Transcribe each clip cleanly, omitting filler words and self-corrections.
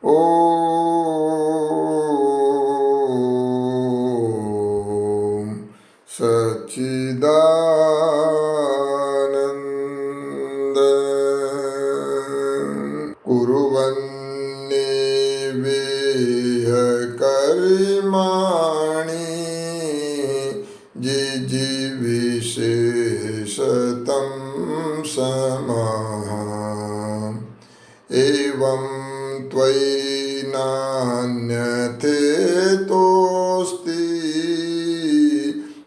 ॐ सच्चिदानन्द कुर्वन्नेवेह कर्माणि जिजीविषेशतं समः एवं त्वयि नान्यथेतोऽस्ति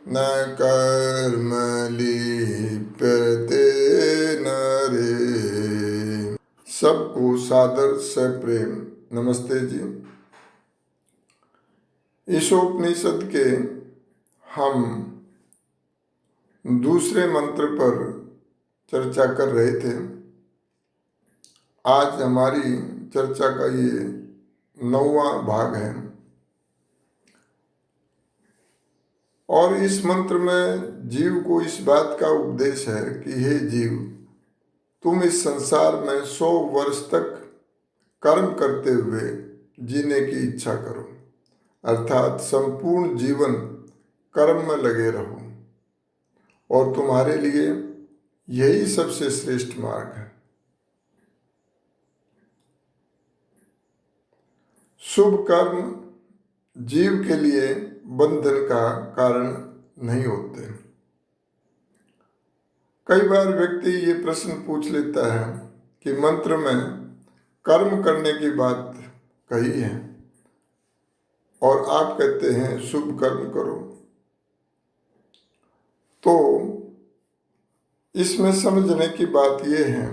न कर्म लिप्यते नरे। सबको सादर से प्रेम नमस्ते जी। ईशोपनिषद के हम दूसरे मंत्र पर चर्चा कर रहे थे। आज हमारी चर्चा का ये 9वां भाग है और इस मंत्र में जीव को इस बात का उपदेश है कि हे जीव, तुम इस संसार में 100 वर्ष तक कर्म करते हुए जीने की इच्छा करो, अर्थात संपूर्ण जीवन कर्म में लगे रहो और तुम्हारे लिए यही सबसे श्रेष्ठ मार्ग है। शुभ कर्म जीव के लिए बंधन का कारण नहीं होते। कई बार व्यक्ति ये प्रश्न पूछ लेता है कि मंत्र में कर्म करने की बात कही है और आप कहते हैं शुभ कर्म करो। तो इसमें समझने की बात यह है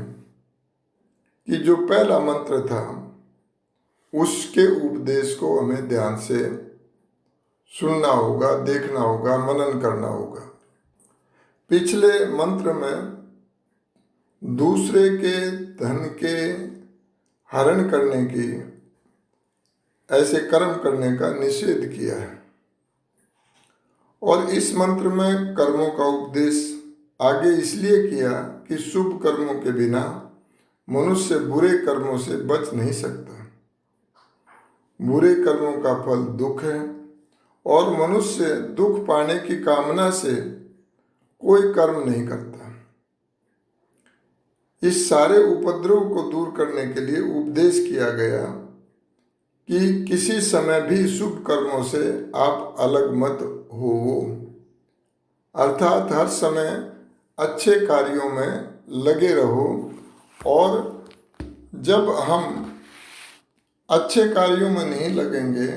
कि जो पहला मंत्र था उसके उपदेश को हमें ध्यान से सुनना होगा, देखना होगा, मनन करना होगा। पिछले मंत्र में दूसरे के धन के हरण करने की, ऐसे कर्म करने का निषेध किया है और इस मंत्र में कर्मों का उपदेश आगे इसलिए किया कि शुभ कर्मों के बिना मनुष्य बुरे कर्मों से बच नहीं सकता। बुरे कर्मों का फल दुख है और मनुष्य दुख पाने की कामना से कोई कर्म नहीं करता। इस सारे उपद्रव को दूर करने के लिए उपदेश किया गया कि किसी समय भी शुभ कर्मों से आप अलग मत हो, अर्थात हर समय अच्छे कार्यों में लगे रहो और जब हम अच्छे कार्यों में नहीं लगेंगे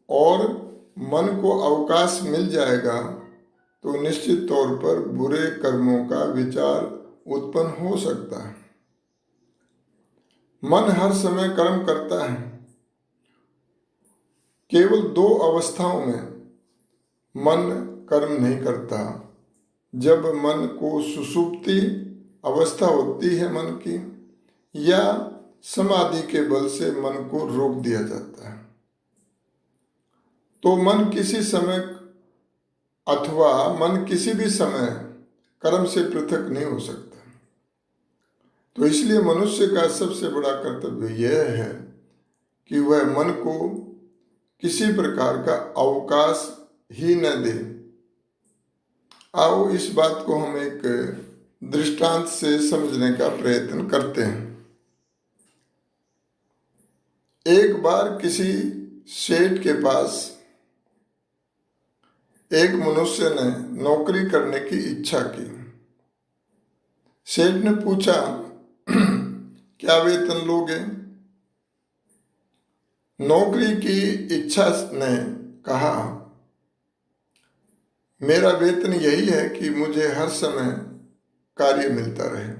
और मन को अवकाश मिल जाएगा तो निश्चित तौर पर बुरे कर्मों का विचार उत्पन्न हो सकता है। मन हर समय कर्म करता है। केवल 2 अवस्थाओं में मन कर्म नहीं करता। जब मन को सुषुप्ति अवस्था होती है मन की, या समाधि के बल से मन को रोक दिया जाता है, तो मन किसी समय अथवा मन किसी भी समय कर्म से पृथक नहीं हो सकता। तो इसलिए मनुष्य का सबसे बड़ा कर्तव्य यह है कि वह मन को किसी प्रकार का अवकाश ही न दे। आओ इस बात को हम एक दृष्टांत से समझने का प्रयत्न करते हैं। एक बार किसी सेठ के पास एक मनुष्य ने नौकरी करने की इच्छा की। सेठ ने पूछा, क्या वेतन लोगे? नौकरी की इच्छा ने कहा, मेरा वेतन यही है कि मुझे हर समय कार्य मिलता रहे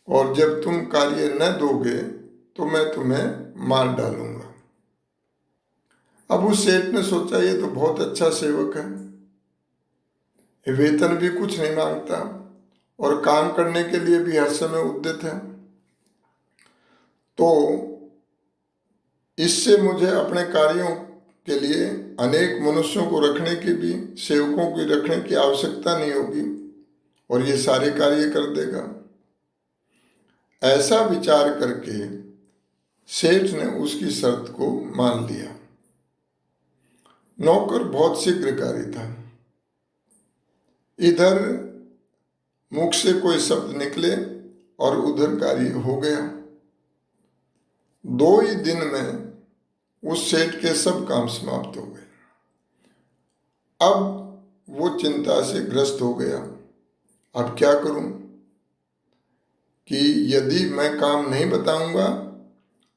और जब तुम कार्य न दोगे तो मैं तुम्हें मार डालूंगा। अब उस सेठ ने सोचा ये तो बहुत अच्छा सेवक है, वेतन भी कुछ नहीं मांगता और काम करने के लिए भी हर समय उद्यत है, तो इससे मुझे अपने कार्यों के लिए अनेक मनुष्यों को रखने की भी, सेवकों को रखने की आवश्यकता नहीं होगी और ये सारे कार्य कर देगा। ऐसा विचार करके सेठ ने उसकी शर्त को मान लिया। नौकर बहुत शीघ्रकारी था। इधर मुख से कोई शब्द निकले और उधर कार्य हो गया। 2 ही दिन में उस सेठ के सब काम समाप्त हो गए। अब वो चिंता से ग्रस्त हो गया। अब क्या करूं कि यदि मैं काम नहीं बताऊंगा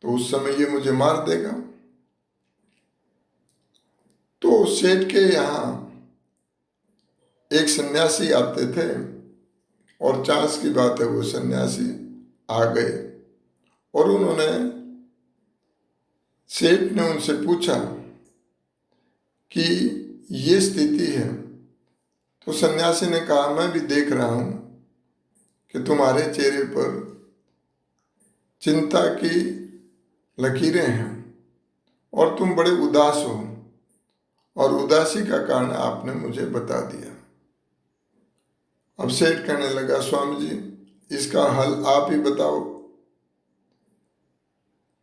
तो उस समय ये मुझे मार देगा। तो सेठ के यहाँ एक सन्यासी आते थे और चांस की बात है वो सन्यासी आ गए और उन्होंने सेठ ने उनसे पूछा कि ये स्थिति है। तो सन्यासी ने कहा, मैं भी देख रहा हूं कि तुम्हारे चेहरे पर चिंता की लकीरें हैं और तुम बड़े उदास हो और उदासी का कारण आपने मुझे बता दिया। अब सेठ कहने लगा, स्वामी जी इसका हल आप ही बताओ।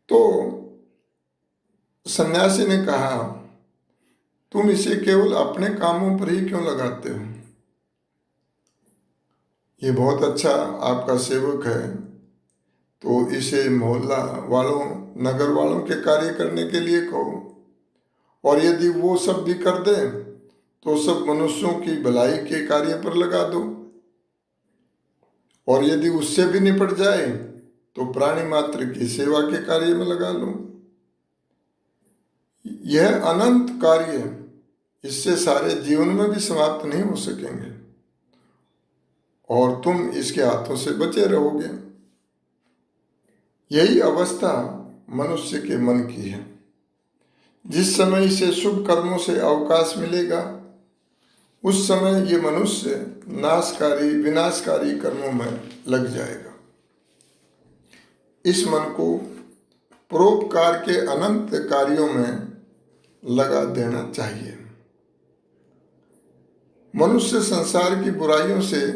तो सन्यासी ने कहा, तुम इसे केवल अपने कामों पर ही क्यों लगाते हो? ये बहुत अच्छा आपका सेवक है, तो इसे मोहल्ला वालों, नगर वालों के कार्य करने के लिए कहो, और यदि वो सब भी कर दे तो सब मनुष्यों की भलाई के कार्य पर लगा दो, और यदि उससे भी निपट जाए तो प्राणी मात्र की सेवा के कार्य में लगा लो। यह अनंत कार्य इससे सारे जीवन में भी समाप्त नहीं हो सकेंगे और तुम इसके हाथों से बचे रहोगे। यही अवस्था मनुष्य के मन की है। जिस समय इसे शुभ कर्मों से अवकाश मिलेगा उस समय ये मनुष्य नाशकारी विनाशकारी कर्मों में लग जाएगा। इस मन को परोपकार के अनंत कार्यों में लगा देना चाहिए। मनुष्य संसार की बुराइयों से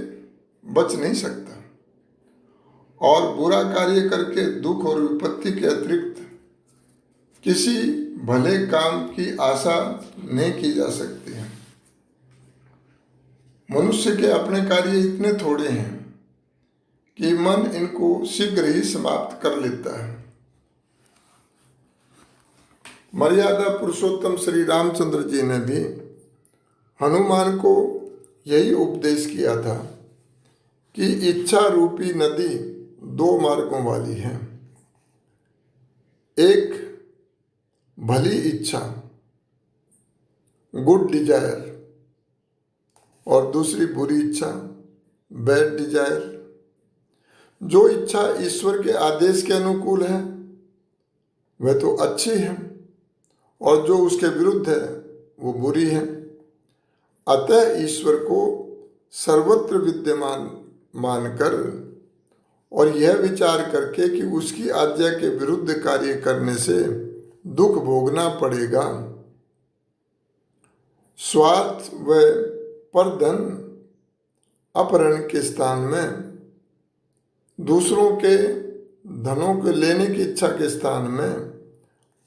बच नहीं सकता और बुरा कार्य करके दुख और विपत्ति के अतिरिक्त किसी भले काम की आशा नहीं की जा सकती है। मनुष्य के अपने कार्य इतने थोड़े हैं कि मन इनको शीघ्र ही समाप्त कर लेता है। मर्यादा पुरुषोत्तम श्री रामचंद्र जी ने भी हनुमान को यही उपदेश किया था कि इच्छा रूपी नदी 2 मार्गों वाली है। एक भली इच्छा, गुड डिजायर, और दूसरी बुरी इच्छा, बैड डिजायर। जो इच्छा ईश्वर के आदेश के अनुकूल है वह तो अच्छी है और जो उसके विरुद्ध है वो बुरी है। अतः ईश्वर को सर्वत्र विद्यमान मानकर और यह विचार करके कि उसकी आज्ञा के विरुद्ध कार्य करने से दुख भोगना पड़ेगा, स्वार्थ व परधन अपहरण के स्थान में, दूसरों के धनों को लेने की इच्छा के स्थान में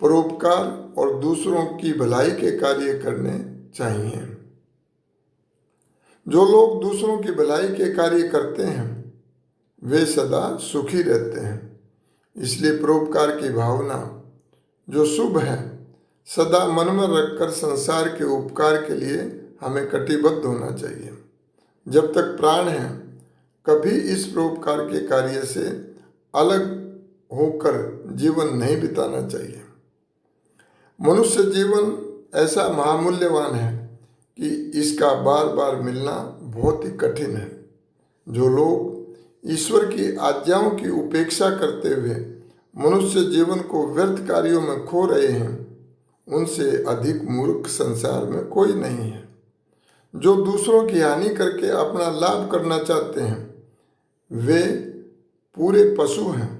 परोपकार और दूसरों की भलाई के कार्य करने चाहिए। जो लोग दूसरों की भलाई के कार्य करते हैं वे सदा सुखी रहते हैं। इसलिए परोपकार की भावना जो शुभ है सदा मन में रखकर संसार के उपकार के लिए हमें कटिबद्ध होना चाहिए। जब तक प्राण है कभी इस परोपकार के कार्य से अलग होकर जीवन नहीं बिताना चाहिए। मनुष्य जीवन ऐसा महामूल्यवान है कि इसका बार बार मिलना बहुत ही कठिन है। जो लोग ईश्वर की आज्ञाओं की उपेक्षा करते हुए मनुष्य जीवन को व्यर्थ कार्यों में खो रहे हैं उनसे अधिक मूर्ख संसार में कोई नहीं है। जो दूसरों की हानि करके अपना लाभ करना चाहते हैं वे पूरे पशु हैं।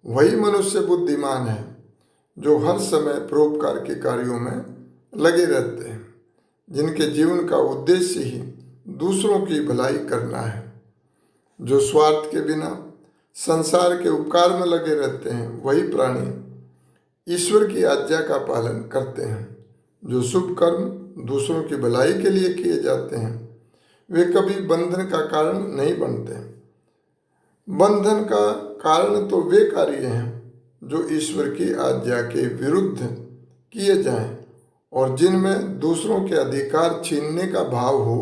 वही मनुष्य बुद्धिमान है जो हर समय परोपकार के कार्यों में लगे रहते हैं, जिनके जीवन का उद्देश्य ही दूसरों की भलाई करना है। जो स्वार्थ के बिना संसार के उपकार में लगे रहते हैं, वही प्राणी ईश्वर की आज्ञा का पालन करते हैं। जो शुभ कर्म दूसरों की भलाई के लिए किए जाते हैं वे कभी बंधन का कारण नहीं बनते। बंधन का कारण तो वे कार्य हैं जो ईश्वर की आज्ञा के विरुद्ध किए जाएं और जिनमें दूसरों के अधिकार छीनने का भाव हो।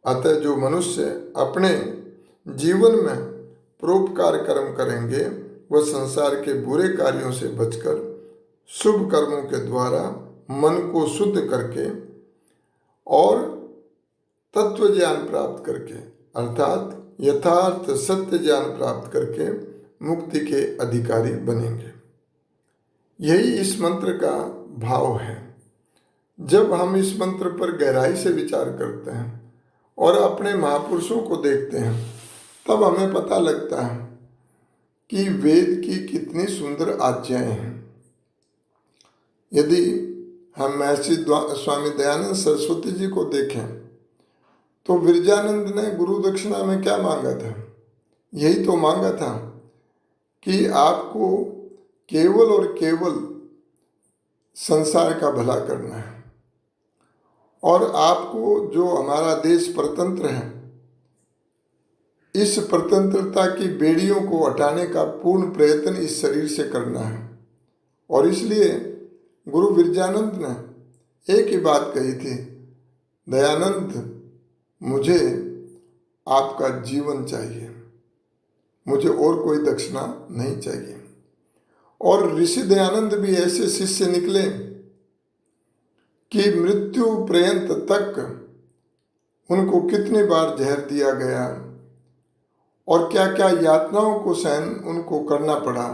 अतः जो मनुष्य अपने जीवन में परोपकार कर्म करेंगे वह संसार के बुरे कार्यों से बचकर शुभ कर्मों के द्वारा मन को शुद्ध करके और तत्व ज्ञान प्राप्त करके अर्थात यथार्थ सत्य ज्ञान प्राप्त करके मुक्ति के अधिकारी बनेंगे। यही इस मंत्र का भाव है। जब हम इस मंत्र पर गहराई से विचार करते हैं और अपने महापुरुषों को देखते हैं तब हमें पता लगता है कि वेद की कितनी सुंदर आज्ञाएं हैं। यदि हम महर्षि स्वामी दयानंद सरस्वती जी को देखें तो विरजानंद ने गुरु दक्षिणा में क्या मांगा था? यही तो मांगा था कि आपको केवल और केवल संसार का भला करना है और आपको जो हमारा देश परतंत्र है इस परतंत्रता की बेड़ियों को हटाने का पूर्ण प्रयत्न इस शरीर से करना है। और इसलिए गुरु विरजानंद ने एक ही बात कही थी, दयानंद मुझे आपका जीवन चाहिए, मुझे और कोई दक्षिणा नहीं चाहिए। और ऋषि दयानंद भी ऐसे शिष्य निकले कि मृत्यु पर्यंत तक उनको कितनी बार जहर दिया गया और क्या क्या यातनाओं को सहन उनको करना पड़ा,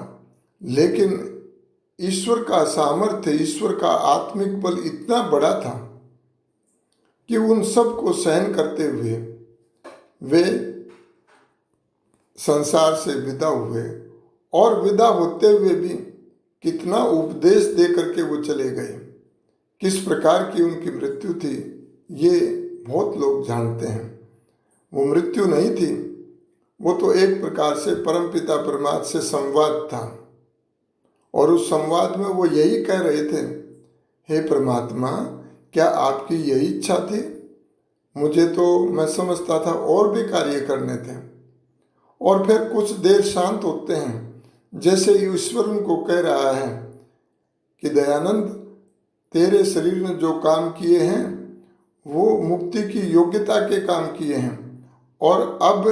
लेकिन ईश्वर का सामर्थ्य, ईश्वर का आत्मिक बल इतना बड़ा था कि उन सब को सहन करते हुए वे संसार से विदा हुए और विदा होते हुए भी कितना उपदेश दे करके वो चले गए। किस प्रकार की उनकी मृत्यु थी ये बहुत लोग जानते हैं। वो मृत्यु नहीं थी, वो तो एक प्रकार से परमपिता परमात्मा से संवाद था और उस संवाद में वो यही कह रहे थे, हे परमात्मा क्या आपकी यही इच्छा थी? मुझे तो मैं समझता था और भी कार्य करने थे। और फिर कुछ देर शांत होते हैं, जैसे ईश्वर उनको कह रहा है कि दयानंद तेरे शरीर ने जो काम किए हैं वो मुक्ति की योग्यता के काम किए हैं और अब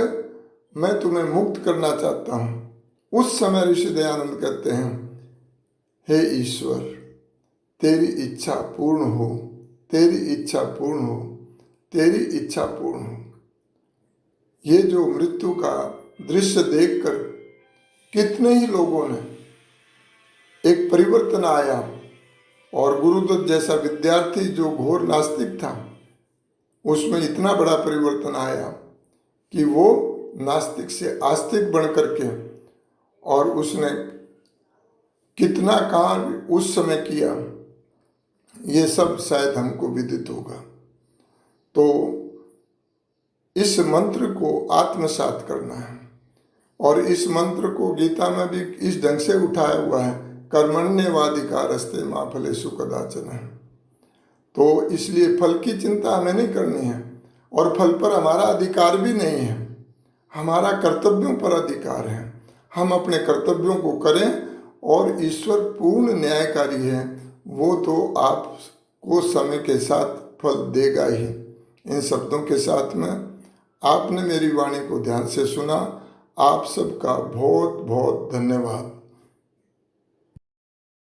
मैं तुम्हें मुक्त करना चाहता हूँ। उस समय ऋषि दयानंद कहते हैं, हे ईश्वर तेरी इच्छा पूर्ण हो, तेरी इच्छा पूर्ण हो, तेरी इच्छा पूर्ण हो। ये जो मृत्यु का दृश्य देखकर कितने ही लोगों ने एक परिवर्तन आया और गुरुदत्त जैसा विद्यार्थी जो घोर नास्तिक था उसमें इतना बड़ा परिवर्तन आया कि वो नास्तिक से आस्तिक बन करके और उसने कितना कार्य उस समय किया ये सब शायद हमको विदित होगा। तो इस मंत्र को आत्मसात करना है और इस मंत्र को गीता में भी इस ढंग से उठाया हुआ है, कर्मण्येवाधिकारस्ते मा फलेषु कदाचन। तो इसलिए फल की चिंता हमें नहीं करनी है और फल पर हमारा अधिकार भी नहीं है, हमारा कर्तव्यों पर अधिकार है। हम अपने कर्तव्यों को करें और ईश्वर पूर्ण न्यायकारी है, वो तो आपको समय के साथ फल देगा ही। इन शब्दों के साथ में आपने मेरी वाणी को ध्यान से सुना। आप सबका बहुत बहुत धन्यवाद।